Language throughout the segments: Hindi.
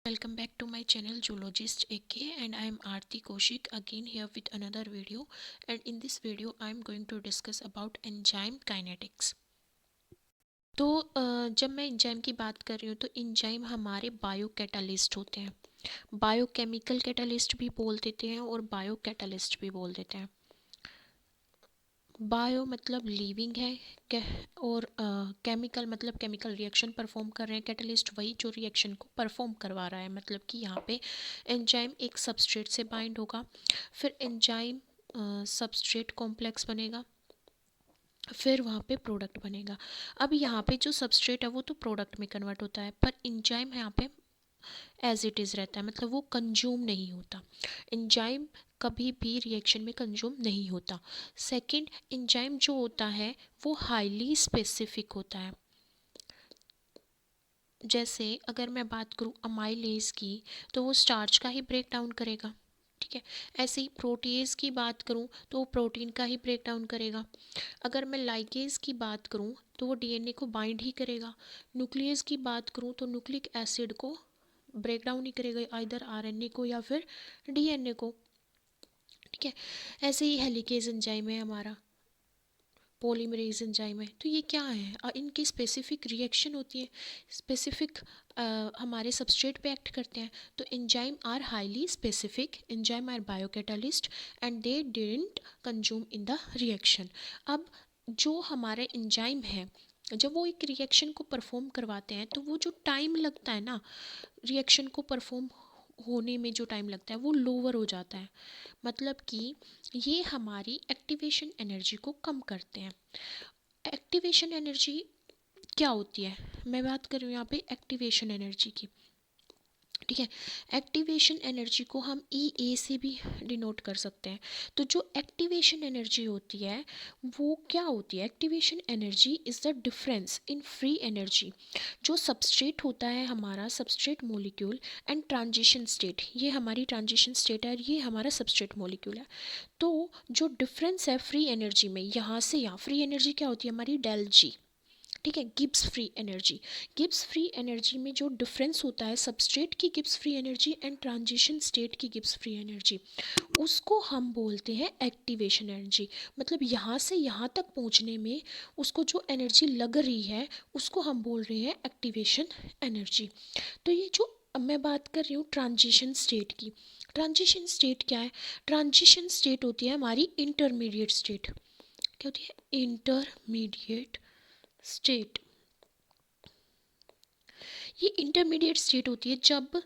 Welcome back to my channel Zoologist AK, and I am Aarti Kaushik again here with another video. And in this video I am going to discuss about enzyme kinetics. तो जब मैं एंजाइम की बात कर रही हूँ तो एंजाइम हमारे बायो कैटालिस्ट होते हैं। बायोकेमिकल कैटालिस्ट भी बोल देते हैं और बायो कैटालिस्ट भी बोल देते हैं। बायो मतलब लिविंग है और केमिकल मतलब केमिकल रिएक्शन परफॉर्म कर रहे हैं। कैटलिस्ट वही जो रिएक्शन को परफॉर्म करवा रहा है, मतलब कि यहाँ पे एंजाइम एक सबस्ट्रेट से बाइंड होगा, फिर एंजाइम सबस्ट्रेट कॉम्प्लेक्स बनेगा, फिर वहाँ पे प्रोडक्ट बनेगा। अब यहाँ पे जो सबस्ट्रेट है वो तो प्रोडक्ट में कन्वर्ट होता है, पर एंजाइम यहाँ पे एज इट इज़ रहता है, मतलब वो कंज्यूम नहीं होता। एंजाइम कभी भी रिएक्शन में कंज्यूम नहीं होता। सेकंड, एंजाइम जो होता है वो हाईली स्पेसिफिक होता है। जैसे अगर मैं बात करूँ अमाइलेज की तो वो स्टार्च का ही ब्रेक डाउन करेगा, ठीक है। ऐसे ही प्रोटीज की बात करूँ तो वो प्रोटीन का ही ब्रेक डाउन करेगा। अगर मैं लाइकेज की बात करूँ तो वो डीएनए को बाइंड ही करेगा। न्यूक्लियस की बात करूँ तो न्यूक्लिक एसिड को ब्रेक डाउन ही करेगा, आइदर आरएनए को या फिर डीएनए को, ठीक है। ऐसे ही हेलिकेज एंजाइम है हमारा, पॉलीमरेज एंजाइम है। तो ये क्या है, इनकी स्पेसिफिक रिएक्शन होती है, स्पेसिफिक हमारे सबस्ट्रेट पे एक्ट करते हैं। तो enzyme are highly specific, enzyme are biocatalyst and they didn't consume in the reaction. अब जो हमारे एंजाइम है, जब वो एक रिएक्शन को परफॉर्म करवाते हैं तो वो जो टाइम लगता है ना रिएक्शन को परफॉर्म होने में, जो टाइम लगता है वो लोअर हो जाता है। मतलब कि ये हमारी एक्टिवेशन एनर्जी को कम करते हैं। एक्टिवेशन एनर्जी क्या होती है, मैं बात कर रही हूँ यहाँ पे एक्टिवेशन एनर्जी की, ठीक है। एक्टिवेशन एनर्जी को हम ई ए से भी डिनोट कर सकते हैं। तो जो एक्टिवेशन एनर्जी होती है वो क्या होती है, activation energy is the difference in free energy. जो सबस्ट्रेट होता है हमारा substrate molecule and transition state, ये हमारी ट्रांजिशन स्टेट है और ये हमारा सबस्ट्रेट मोलिक्यूल है। तो जो डिफरेंस है फ्री एनर्जी में, यहाँ से यहाँ फ्री एनर्जी क्या होती है हमारी डेल जी, ठीक है। Gibbs free energy, Gibbs free energy में जो डिफरेंस होता है सबस्ट्रेट की Gibbs free energy and transition state की गिब्स फ्री एनर्जी, उसको हम बोलते हैं एक्टिवेशन एनर्जी। मतलब यहाँ से यहाँ तक पहुँचने में उसको जो एनर्जी लग रही है उसको हम बोल रहे हैं एक्टिवेशन एनर्जी। तो ये जो मैं बात कर रही हूँ ट्रांजिशन स्टेट की, ट्रांजिशन स्टेट क्या है, ट्रांजिशन स्टेट होती है हमारी इंटरमीडिएट स्टेट। क्या होती है, इंटरमीडिएट स्टेट। ये इंटरमीडिएट स्टेट होती है जब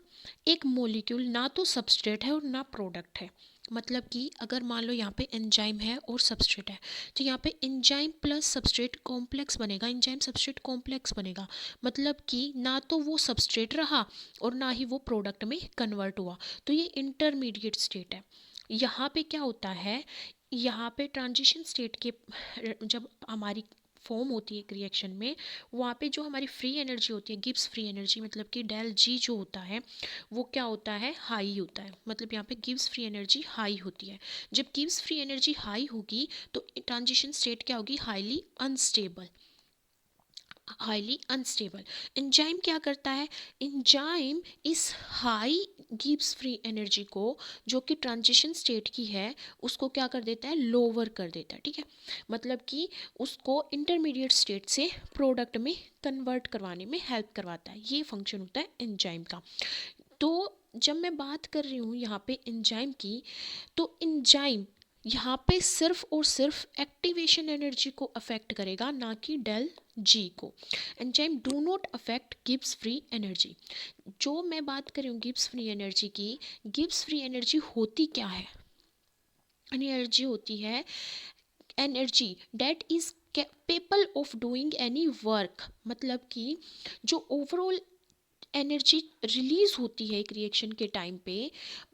एक मॉलिक्यूल ना तो सबस्ट्रेट है और ना प्रोडक्ट है। मतलब कि अगर मान लो यहाँ पे एंजाइम है और सबस्ट्रेट है तो यहाँ पे एंजाइम प्लस सबस्ट्रेट कॉम्प्लेक्स बनेगा, एंजाइम सबस्ट्रेट कॉम्प्लेक्स बनेगा। मतलब कि ना तो वो सबस्ट्रेट रहा और ना ही वो प्रोडक्ट में कन्वर्ट हुआ। तो ये इंटरमीडिएट स्टेट है। यहाँ पे क्या होता है, यहाँ पे ट्रांजिशन स्टेट के जब हमारी फॉर्म होती है एक रिएक्शन में, वहाँ पे जो हमारी फ्री एनर्जी होती है गिब्स फ्री एनर्जी, मतलब कि डेल जी जो होता है वो क्या होता है, हाई होता है। मतलब यहाँ पे गिब्स फ्री एनर्जी हाई होती है। जब गिब्स फ्री एनर्जी हाई होगी तो ट्रांजिशन स्टेट क्या होगी, highly unstable, highly unstable. Enzyme क्या करता है, एंजाइम इस हाई गिब्स फ्री एनर्जी को जो कि ट्रांजिशन स्टेट की है उसको क्या कर देता है, लोअर कर देता है, ठीक है। मतलब कि उसको इंटरमीडिएट स्टेट से प्रोडक्ट में कन्वर्ट करवाने में हेल्प करवाता है। ये फंक्शन होता है एंजाइम का। तो जब मैं बात कर रही हूँ यहाँ पे एंजाइम की, तो एंजाइम यहाँ पे सिर्फ और सिर्फ एक्टिवेशन एनर्जी को अफेक्ट करेगा, ना कि डेल जी को। Enzyme do not affect Gibbs free energy. जो मैं बात कर रही हूँ गिब्स फ्री एनर्जी की, गिब्स फ्री एनर्जी होती क्या है, एनर्जी होती है energy date is capable of doing any work. मतलब कि जो ओवरऑल एनर्जी रिलीज होती है एक रिएक्शन के टाइम पे,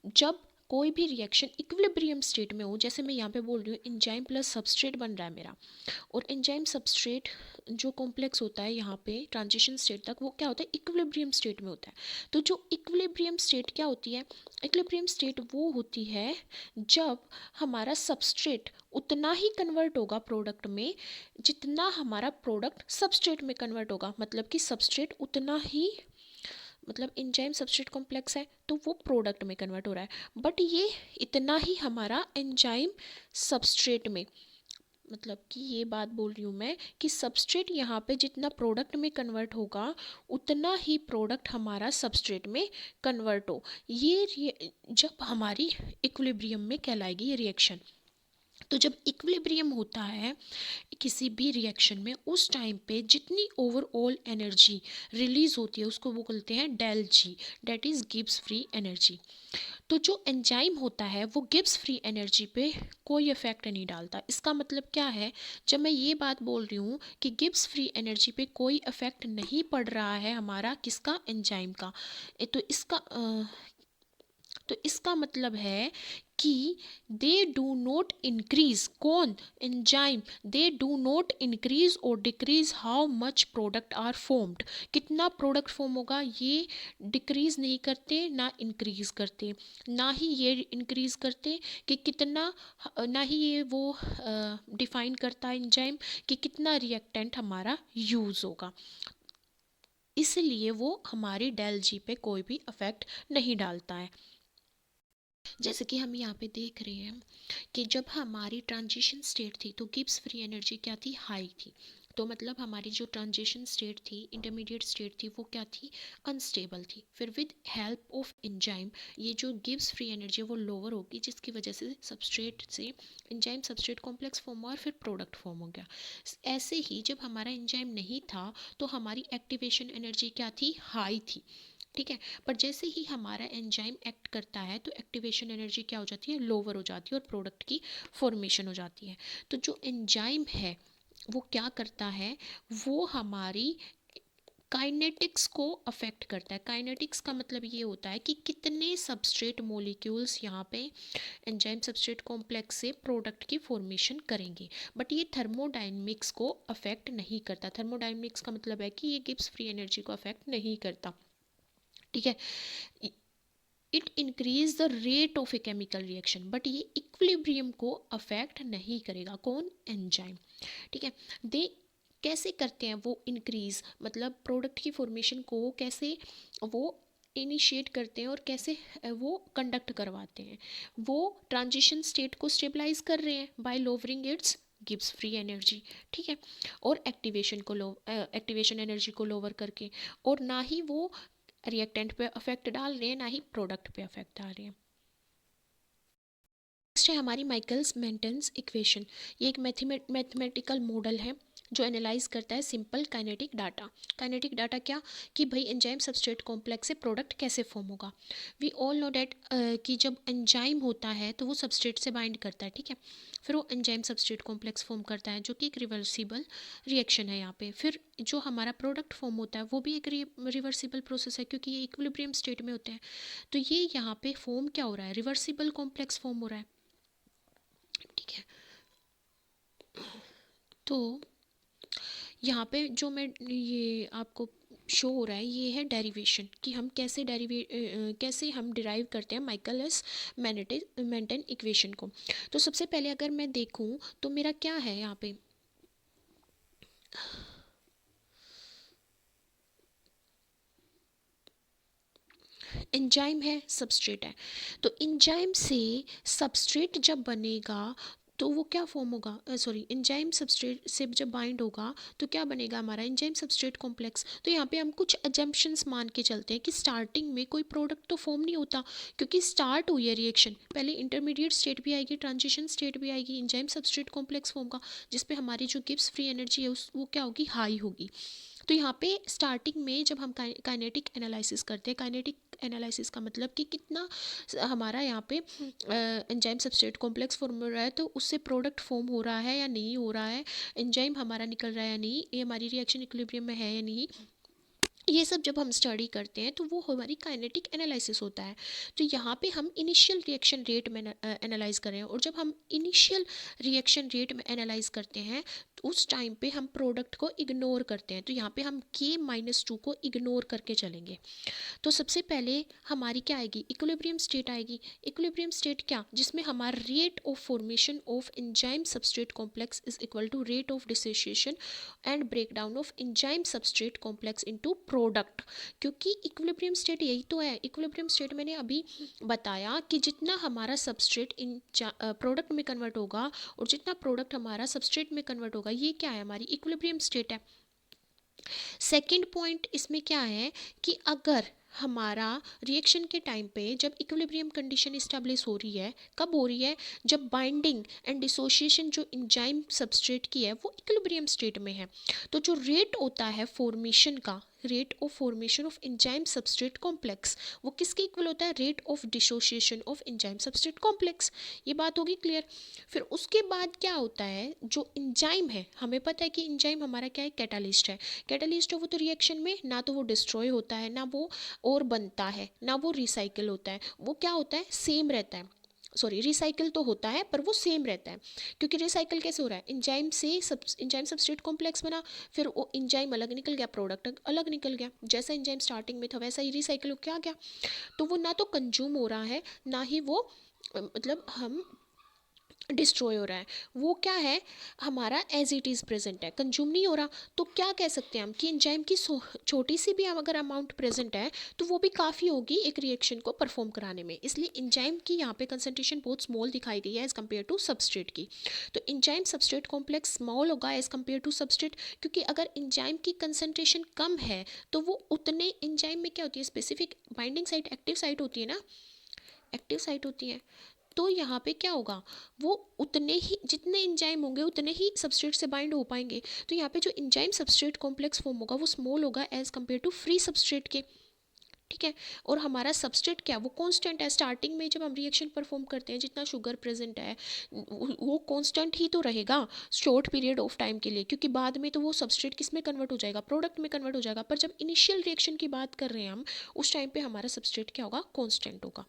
जब कोई भी रिएक्शन इक्विलिब्रियम स्टेट में हो, जैसे मैं यहाँ पे बोल रही हूँ एंजाइम प्लस सबस्ट्रेट बन रहा है मेरा, और एंजाइम सबस्ट्रेट जो कॉम्प्लेक्स होता है यहाँ पे ट्रांजिशन स्टेट तक, वो क्या होता है, इक्विलिब्रियम स्टेट में होता है। तो जो इक्विलिब्रियम स्टेट क्या होती है, इक्विलिब्रियम स्टेट वो होती है जब हमारा सबस्ट्रेट उतना ही कन्वर्ट होगा प्रोडक्ट में जितना हमारा प्रोडक्ट सबस्ट्रेट में कन्वर्ट होगा। मतलब कि सबस्ट्रेट उतना ही मतलब एंजाइम सबस्ट्रेट कॉम्प्लेक्स है तो वो प्रोडक्ट में कन्वर्ट हो रहा है। बट ये इतना ही हमारा एंजाइम सबस्ट्रेट में, मतलब कि ये बात बोल रही हूँ मैं कि सबस्ट्रेट यहाँ पे जितना प्रोडक्ट में कन्वर्ट होगा उतना ही प्रोडक्ट हमारा सबस्ट्रेट में कन्वर्ट हो, जब हमारी इक्विलिब्रियम में कहलाएगी ये रिएक्शन। तो जब इक्विलिब्रियम होता है किसी भी रिएक्शन में, उस टाइम पे जितनी ओवरऑल एनर्जी रिलीज होती है उसको वो बोलते हैं del G, that is Gibbs free energy. तो जो एंजाइम होता है वो गिब्स फ्री एनर्जी पे कोई इफेक्ट नहीं डालता। इसका मतलब क्या है, जब मैं ये बात बोल रही हूँ कि गिब्स फ्री एनर्जी पे कोई इफेक्ट नहीं पड़ रहा है हमारा किसका, एंजाइम का, तो इसका मतलब है कि दे डू नॉट इंक्रीज, कौन, enzyme, they do not increase और decrease how much product are formed, कितना प्रोडक्ट फॉर्म होगा ये डिक्रीज नहीं करते ना इंक्रीज करते, ना ही ये इंक्रीज करते कि कितना, ना ही ये वो डिफाइन करता है एंजाइम कि कितना रिएक्टेंट हमारा यूज होगा। इसलिए वो हमारी डेल जी पे कोई भी अफेक्ट नहीं डालता है। जैसे कि हम यहाँ पे देख रहे हैं कि जब हमारी ट्रांजिशन स्टेट थी तो गिब्स फ्री एनर्जी क्या थी, हाई थी। तो मतलब हमारी जो ट्रांजिशन स्टेट थी, इंटरमीडिएट स्टेट थी, वो क्या थी, अनस्टेबल थी। फिर विद हेल्प ऑफ एंजाइम ये जो गिब्स फ्री एनर्जी वो लोअर होगी, जिसकी वजह से सबस्ट्रेट से एंजाइम सबस्ट्रेट कॉम्प्लेक्स फॉर्म हुआ और फिर प्रोडक्ट फॉर्म हो गया। ऐसे ही जब हमारा एंजाइम नहीं था तो हमारी एक्टिवेशन एनर्जी क्या थी, हाई थी, ठीक है। पर जैसे ही हमारा एंजाइम एक्ट करता है तो एक्टिवेशन एनर्जी क्या हो जाती है, लोअर हो जाती है और प्रोडक्ट की फॉर्मेशन हो जाती है। तो जो एंजाइम है वो क्या करता है, वो हमारी काइनेटिक्स को अफेक्ट करता है। काइनेटिक्स का मतलब ये होता है कि कितने सबस्ट्रेट मॉलिक्यूल्स यहाँ पे एंजाइम सबस्ट्रेट कॉम्प्लेक्स से प्रोडक्ट की फॉर्मेशन करेंगे। बट ये थर्मोडायनेमिक्स को अफेक्ट नहीं करता। थर्मोडायनेमिक्स का मतलब है कि ये गिब्स फ्री एनर्जी को अफेक्ट नहीं करता, ठीक है। It increase the rate of a chemical reaction, but ये इक्विलिब्रियम को अफेक्ट नहीं करेगा, कौन, एंजाइम, ठीक है। दे कैसे करते हैं वो इंक्रीज, मतलब प्रोडक्ट की फॉर्मेशन को कैसे वो इनिशिएट करते हैं और कैसे वो कंडक्ट करवाते हैं, वो ट्रांजिशन स्टेट को स्टेबलाइज कर रहे हैं bye lowering it's Gibbs free energy, ठीक है, और एक्टिवेशन एनर्जी को लोअर करके, और ना ही वो रिएक्टेंट पे अफेक्ट डाल रहे हैं ना ही प्रोडक्ट पे अफेक्ट डाल रहे हैं। नेक्स्ट है हमारी माइकल्स मेंटेन इक्वेशन। ये एक मैथमेटिकल मॉडल है जो एनालाइज करता है simple kinetic data. Kinetic data क्या, कि भाई एंजाइम सबस्ट्रेट कॉम्प्लेक्स से प्रोडक्ट कैसे फॉर्म होगा। वी ऑल नो डैट कि जब एंजाइम होता है तो वो सबस्ट्रेट से बाइंड करता है, ठीक है, फिर वो एंजाइम सबस्ट्रेट कॉम्प्लेक्स फॉर्म करता है जो कि एक रिवर्सिबल रिएक्शन है यहाँ पे। फिर जो हमारा प्रोडक्ट फॉर्म होता है वो भी एक रिवर्सिबल प्रोसेस है क्योंकि ये इक्विलिब्रियम स्टेट में होते हैं। तो ये यहाँ पे फॉर्म क्या हो रहा है, रिवर्सिबल कॉम्प्लेक्स फॉर्म हो रहा है, ठीक है। तो यहाँ पे जो मैं ये आपको शो हो रहा है ये है डेरिवेशन, कि हम कैसे हम डिराइव करते हैं माइकलस मेंटेन इक्वेशन को। तो सबसे पहले अगर मैं देखूँ तो मेरा क्या है यहाँ पे, एंजाइम है, सबस्ट्रेट है। तो एंजाइम से सबस्ट्रेट जब बनेगा तो वो क्या फॉर्म होगा, सॉरी, एंजाइम सबस्ट्रेट से जब बाइंड होगा तो क्या बनेगा हमारा एंजाइम सबस्ट्रेट कॉम्प्लेक्स। तो यहाँ पे हम कुछ अजम्पशंस मान के चलते हैं कि स्टार्टिंग में कोई प्रोडक्ट तो फॉर्म नहीं होता, क्योंकि स्टार्ट हुई है रिएक्शन, पहले इंटरमीडिएट स्टेट भी आएगी, ट्रांजिशन स्टेट भी आएगी, एंजाइम सबस्ट्रेट कॉम्प्लेक्स फॉर्म का, जिसपे हमारी जो गिब्स फ्री एनर्जी है वो क्या होगी, हाई होगी। तो यहाँ पे स्टार्टिंग में जब हम काइनेटिक एनालिसिस करते हैं, काइनेटिक एनालिसिस का मतलब कि कितना हमारा यहाँ पे एंजाइम सबस्ट्रेट कॉम्प्लेक्स फॉर्म हो रहा है, तो उससे प्रोडक्ट फॉर्म हो रहा है या नहीं हो रहा है, एंजाइम हमारा निकल रहा है या नहीं, ये हमारी रिएक्शन इक्विलिब्रियम में है या नहीं, ये सब जब हम स्टडी करते हैं तो वो हमारी काइनेटिक एनालिसिस होता है। तो यहाँ पे हम इनिशियल रिएक्शन रेट में एनालाइज कर रहे हैं, और जब हम इनिशियल रिएक्शन रेट में एनालाइज करते हैं तो उस टाइम पे हम प्रोडक्ट को इग्नोर करते हैं। तो यहाँ पे हम K-2 को इग्नोर करके चलेंगे। तो सबसे पहले हमारी क्या आएगी, इक्विलिब्रियम स्टेट आएगी। इक्विलिब्रियम स्टेट क्या, जिसमें हमारा rate of formation of enzyme substrate complex is equal to rate of dissociation and breakdown of enzyme substrate complex into product, क्योंकि इक्विलिब्रियम स्टेट यही तो है। इक्विलिब्रियम स्टेट मैंने अभी बताया कि जितना हमारा सबस्ट्रेट इन प्रोडक्ट में कन्वर्ट होगा और जितना प्रोडक्ट हमारा सबस्ट्रेट में कन्वर्ट होगा, ये क्या है, हमारी इक्विलिब्रियम स्टेट है। सेकेंड पॉइंट इसमें क्या है कि अगर हमारा रिएक्शन के टाइम पे जब इक्विलिब्रियम कंडीशन इस्टेब्लिश हो रही है, कब हो रही है, जब बाइंडिंग एंड डिसोसिएशन जो एंजाइम सबस्ट्रेट की है वो इक्विलिब्रियम स्टेट में है, तो जो रेट होता है फॉर्मेशन का, rate of formation of enzyme substrate complex, वो किसके इक्वल होता है, rate of dissociation of enzyme substrate complex. ये बात होगी क्लियर। फिर उसके बाद क्या होता है, जो एंजाइम है, हमें पता है कि एंजाइम हमारा क्या है, कैटालिस्ट है। कैटालिस्ट है वो तो रिएक्शन में ना तो वो डिस्ट्रॉय होता है, ना वो और बनता है, ना वो रिसाइकिल होता है, वो क्या होता है, सेम रहता है। सॉरी, रिसाइकिल तो होता है पर वो सेम रहता है, क्योंकि रिसाइकिल कैसे हो रहा है, एंजाइम से एंजाइम सबस्ट्रेट कॉम्प्लेक्स बना, फिर वो एंजाइम अलग निकल गया, प्रोडक्ट अलग निकल गया, जैसा एंजाइम स्टार्टिंग में था वैसा ही रिसाइकिल हो क्या गया। तो वो ना तो कंज्यूम हो रहा है, ना ही वो मतलब हम डिस्ट्रॉय हो रहा है, वो क्या है, हमारा एज इट इज़ प्रेजेंट है, कंज्यूम नहीं हो रहा। तो क्या कह सकते हैं हम कि एंजाइम की छोटी सी भी अगर अमाउंट प्रेजेंट है तो वो भी काफ़ी होगी एक रिएक्शन को परफॉर्म कराने में, इसलिए एंजाइम की यहाँ पे कंसंट्रेशन बहुत स्मॉल दिखाई गई है एज़ कम्पेयर टू सबस्ट्रेट की। तो एंजाइम सबस्ट्रेट कॉम्प्लेक्स स्मॉल होगा एज़ कम्पेयर टू सबस्ट्रेट, क्योंकि अगर एंजाइम की कंसंट्रेशन कम है तो वो उतने, एंजाइम में क्या होती है, specific binding site, active site होती है ना, एक्टिव साइट होती है। तो यहाँ पे क्या होगा, वो उतने ही, जितने एंजाइम होंगे उतने ही सबस्ट्रेट से बाइंड हो पाएंगे। तो यहाँ पे जो एंजाइम सबस्ट्रेट कॉम्प्लेक्स फॉर्म होगा वो स्मॉल होगा as compare to free substrate के, ठीक है। और हमारा सबस्ट्रेट क्या, वो कांस्टेंट है, स्टार्टिंग में जब हम रिएक्शन परफॉर्म करते हैं जितना शुगर प्रेजेंट है वो कांस्टेंट ही तो रहेगा शॉर्ट पीरियड ऑफ टाइम के लिए, क्योंकि बाद में तो वो सबस्ट्रेट किस में कन्वर्ट हो जाएगा, प्रोडक्ट में कन्वर्ट हो जाएगा। पर जब इनिशियल रिएक्शन की बात कर रहे हैं हम, उस टाइम पे हमारा सबस्ट्रेट क्या होगा, कॉन्स्टेंट होगा।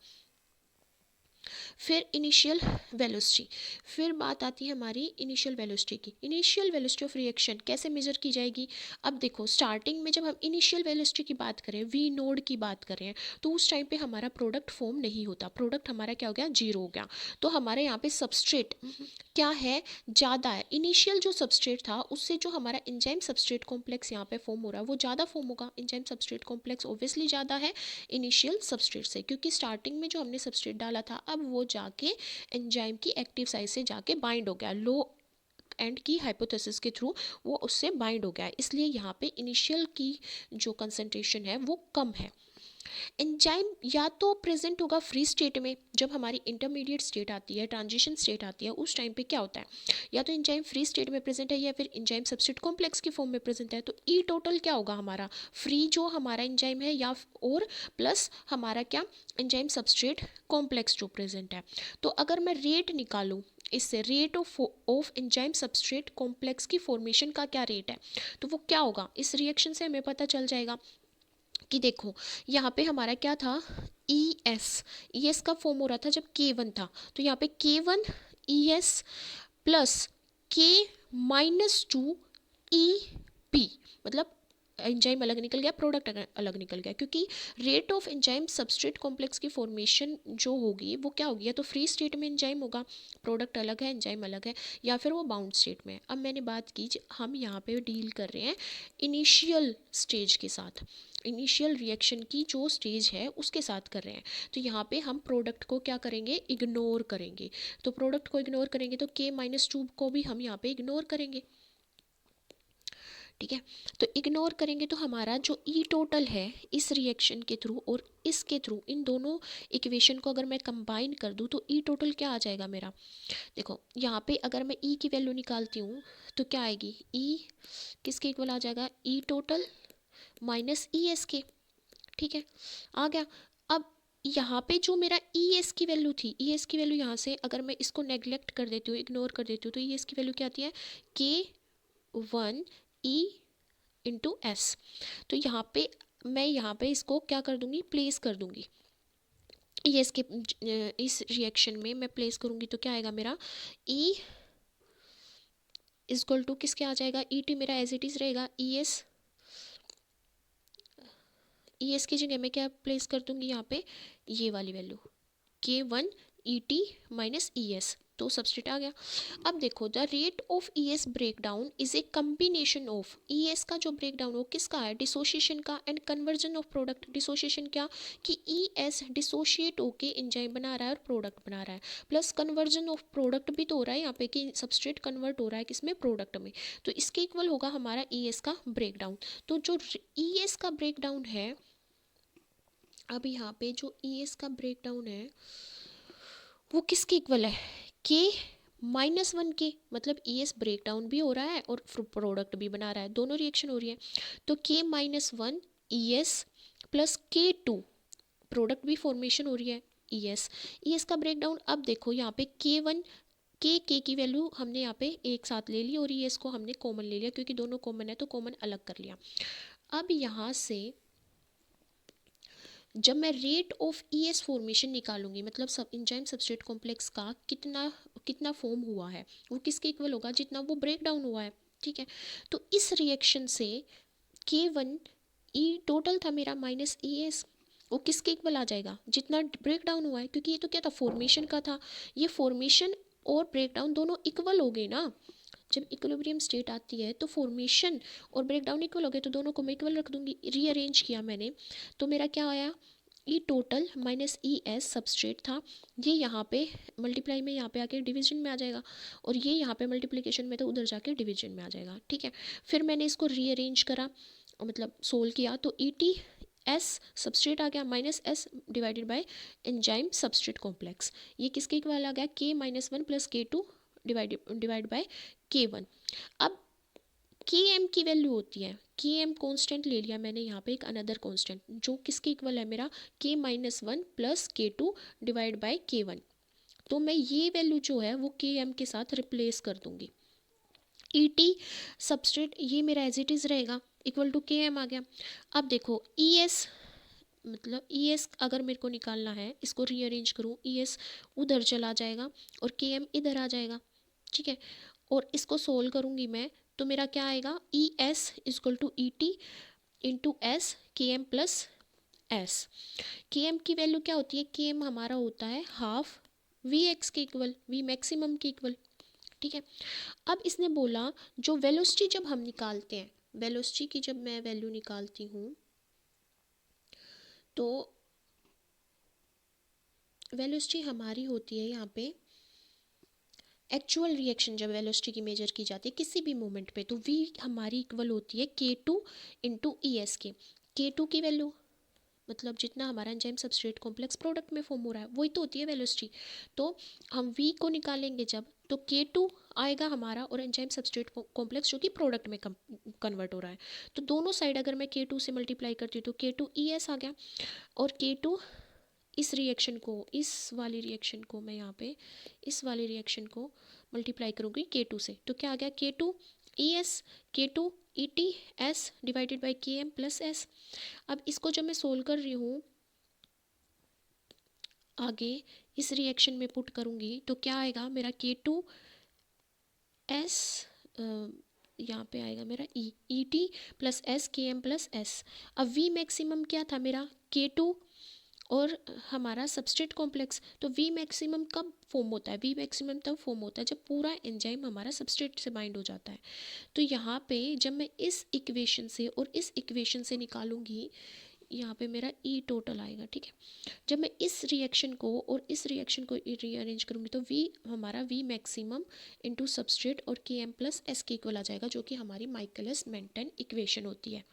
फिर इनिशियल वेलोसिटी, फिर बात आती है हमारी इनिशियल वेलोसिटी की। इनिशियल वेलोसिटी ऑफ रिएक्शन कैसे मेजर की जाएगी, अब देखो स्टार्टिंग में जब हम इनिशियल वेलोसिटी की बात करें, वी नोड की बात करें, तो उस टाइम पे हमारा प्रोडक्ट फॉर्म नहीं होता, प्रोडक्ट हमारा क्या हो गया, जीरो हो गया। तो हमारे यहाँ पे सबस्ट्रेट क्या है, ज़्यादा है। इनिशियल जो सबस्ट्रेट था उससे जो हमारा एंजाइम सबस्ट्रेट कॉम्प्लेक्स यहाँ पे फॉर्म हो रहा है वो ज़्यादा फॉर्म होगा, एंजाइम सबस्ट्रेट कॉम्प्लेक्स ऑब्वियसली ज़्यादा है इनिशियल सबस्ट्रेट से, क्योंकि स्टार्टिंग में जो हमने सबस्ट्रेट डाला था अब वो जाके एंजाइम की एक्टिव साइट से जाके बाइंड हो गया, लो एंड की हाइपोथेसिस के थ्रू वो उससे बाइंड हो गया है, इसलिए यहाँ पे इनिशियल की जो कंसंट्रेशन है वो कम है। एंजाइम या तो प्रेजेंट होगा फ्री स्टेट में, जब हमारी इंटरमीडिएट स्टेट आती है, ट्रांजिशन स्टेट आती है, उस टाइम पे क्या होता है, या तो एंजाइम फ्री स्टेट में प्रेजेंट है या फिर एंजाइम सबस्ट्रेट कॉम्प्लेक्स की फॉर्म में प्रेजेंट है। तो ई टोटल क्या होगा हमारा, फ्री जो हमारा एंजाइम है या और प्लस हमारा क्या, एंजाइम सबस्ट्रेट कॉम्प्लेक्स जो प्रेजेंट है। तो अगर मैं रेट निकालूँ इससे, rate of enzyme substrate complex की फॉर्मेशन का क्या रेट है, तो वो क्या होगा, इस रिएक्शन से हमें पता चल जाएगा कि देखो यहाँ पे हमारा क्या था, ई एस का फॉर्म हो रहा था जब K1 था, तो यहाँ पे K1 ES plus K-2 EP, मतलब एंजाइम अलग निकल गया, प्रोडक्ट अलग निकल गया, क्योंकि rate of enzyme substrate complex की फॉर्मेशन जो होगी वो क्या होगी, या तो फ्री स्टेट में एंजाइम होगा, प्रोडक्ट अलग है एंजाइम अलग है, या फिर वो बाउंड स्टेट में। अब मैंने बात की, हम यहाँ पे डील कर रहे हैं इनिशियल स्टेज के साथ, इनिशियल रिएक्शन की जो स्टेज है उसके साथ कर रहे हैं। तो यहाँ पे हम प्रोडक्ट को क्या करेंगे, इग्नोर करेंगे। तो प्रोडक्ट को इग्नोर करेंगे तो K-2 को भी हम यहाँ पे इग्नोर करेंगे, ठीक है। तो इग्नोर करेंगे तो हमारा जो ई टोटल है इस रिएक्शन के थ्रू और इसके थ्रू, इन दोनों इक्वेशन को अगर मैं कंबाइन कर दूँ तो ई टोटल क्या आ जाएगा मेरा, देखो यहाँ पे अगर मैं ई की वैल्यू निकालती हूँ तो क्या आएगी, ई किसके इक्वल आ जाएगा, ई टोटल माइनस ई एस के, ठीक है, आ गया। अब यहाँ पे जो मेरा ई एस की वैल्यू थी, ई एस की वैल्यू यहाँ से अगर मैं इसको नेग्लेक्ट कर देती हूँ, इग्नोर कर देती हूँ, तो ई एस की वैल्यू क्या आती है, K1E/S। तो यहाँ पे मैं यहाँ पे इसको क्या कर दूँगी, प्लेस कर दूँगी, ई एस के इस रिएक्शन में मैं प्लेस करूँगी तो क्या आएगा मेरा, ई इजक्वल टू किसके आ जाएगा, ई टी मेरा एज इट इज़ रहेगा, ई एस की जगह मैं क्या प्लेस कर दूंगी यहाँ पे, ये वाली value K1 ET minus ES, तो सबस्ट्रेट आ गया। अब देखो the rate of ES break down is a combination of ES का जो ब्रेक डाउन वो किसका है, डिसोसिएशन का, and conversion of product. Dissociation क्या कि ईएस डिसोशिएट होके एंजाइम बना रहा है और प्रोडक्ट बना रहा है, प्लस कन्वर्जन ऑफ प्रोडक्ट भी तो हो रहा है यहाँ पे कि सबस्ट्रेट कन्वर्ट हो रहा है किसमें, प्रोडक्ट में। तो इसके इक्वल होगा हमारा ईएस का ब्रेक डाउन। तो जो ईएस का ब्रेक डाउन है, अब यहाँ पे जो ईएस का ब्रेक डाउन है वो किसके इक्वल है, के -1 के, मतलब ईएस ब्रेक डाउन भी हो रहा है और प्रोडक्ट भी बना रहा है, दोनों रिएक्शन हो रही है। तो के-1 ईएस प्लस के2 प्रोडक्ट भी फॉर्मेशन हो रही है ईएस का ब्रेक डाउन। अब देखो यहाँ पे के1 के की वैल्यू हमने यहाँ पे एक साथ ले ली और ईएस को हमने कॉमन ले लिया, क्योंकि दोनों कॉमन है तो कॉमन अलग कर लिया। अब यहाँ से जब मैं रेट ऑफ ईएस फॉर्मेशन निकालूंगी, मतलब सब एंजाइम सबस्ट्रेट कॉम्प्लेक्स का कितना कितना फॉर्म हुआ है, वो किसके इक्वल होगा, जितना वो ब्रेक डाउन हुआ है। ठीक है, तो इस रिएक्शन से के1 ई टोटल था मेरा माइनस ईएस, वो किसके इक्वल आ जाएगा, जितना ब्रेक डाउन हुआ है, क्योंकि ये तो क्या था, फॉर्मेशन का था। ये फॉर्मेशन और ब्रेक डाउन दोनों इक्वल हो गए ना। जब इक्विलिब्रियम स्टेट आती है तो फॉर्मेशन और ब्रेक डाउन इक्वल हो गए, तो दोनों को मैं इक्वल रख दूंगी। रीअरेंज किया मैंने तो मेरा क्या आया, E total minus E S substrate था, ये यहाँ पे मल्टीप्लाई में यहाँ पे आके डिवीजन में आ जाएगा, और ये यहाँ पे मल्टीप्लिकेशन में तो उधर जाके डिवीजन में आ जाएगा। ठीक है, फिर मैंने इसको रीअरेंज करा, मतलब सोल्व किया, तो ई टी एस सबस्ट्रेट आ गया minus S divided by enzyme substrate complex. ये किसके इक्वल आ गया, के-1 plus K two divide by K1. अब के एम की वैल्यू होती है, के एम कॉन्स्टेंट ले लिया मैंने यहाँ पे एक अनदर कॉन्स्टेंट, जो किसके इक्वल है मेरा, के-1 plus K two divide by K1. तो मैं ये वैल्यू जो है वो के एम के साथ रिप्लेस कर दूंगी। ई टी सबस्ट्रेट ये मेरा एज इट इज़ रहेगा, इक्वल टू के एम आ गया। अब देखो ई एस, मतलब ई एस अगर मेरे को निकालना है, इसको रीअरेंज करूँ, ई एस उधर चला जाएगा और के एम इधर आ जाएगा। ठीक है, और इसको सोल्व करूँगी मैं, तो मेरा क्या आएगा, E S equal to E T into S K M plus S. K M की वैल्यू क्या होती है, के एम हमारा होता है हाफ वी एक्स के इक्वल, वी मैक्सिमम के इक्वल। ठीक है, अब इसने बोला जो वेलोसिटी जब हम निकालते हैं, वेलोसिटी की जब मैं वैल्यू निकालती हूँ, तो वेलोसिटी हमारी होती है यहाँ पे एक्चुअल रिएक्शन, जब वेलोसिटी की मेजर की जाती है किसी भी मोमेंट पे, तो वी हमारी इक्वल होती है के2 इंटू ई एस के। के2 की वैल्यू मतलब जितना हमारा एंजाइम सबस्ट्रेट कॉम्प्लेक्स प्रोडक्ट में फॉर्म हो रहा है वही तो होती है वेलोसिटी। तो हम वी को निकालेंगे जब, तो के2 आएगा हमारा और एंजाइम सबस्ट्रेट कॉम्प्लेक्स जो कि प्रोडक्ट में कन्वर्ट हो रहा है, तो दोनों साइड अगर मैं के2 से मल्टीप्लाई करती हूँ तो के2 ई एस आ गया, और के2 इस रिएक्शन को, इस वाली रिएक्शन को मैं यहाँ पे इस वाली रिएक्शन को मल्टीप्लाई करूँगी के2 से, तो क्या आ गया, के2 ई एस के2 E T S divided by K M plus S. अब इसको जब मैं सोल्व कर रही हूँ आगे इस रिएक्शन में पुट करूँगी, तो क्या आएगा मेरा के2 एस, यहाँ पे आएगा मेरा E T plus S K M plus S. अब वी मैक्सिमम क्या था मेरा, के2 और हमारा सबस्ट्रेट कॉम्प्लेक्स, तो वी मैक्सिमम कब फॉर्म होता है, वी मैक्सिमम तब फॉर्म होता है जब पूरा एंजाइम हमारा सबस्ट्रेट से बाइंड हो जाता है। तो यहाँ पे जब मैं इस इक्वेशन से और इस इक्वेशन से निकालूंगी, यहाँ पे मेरा ई टोटल आएगा। ठीक है, जब मैं इस रिएक्शन को और इस रिएक्शन को रीअरेंज करूँगी, तो वी हमारा वी मैक्सिमम इंटू सबस्ट्रेट और के एम प्लस एस के इक्वल आ जाएगा, जो कि हमारी माइकलिस मेंटन इक्वेशन होती है।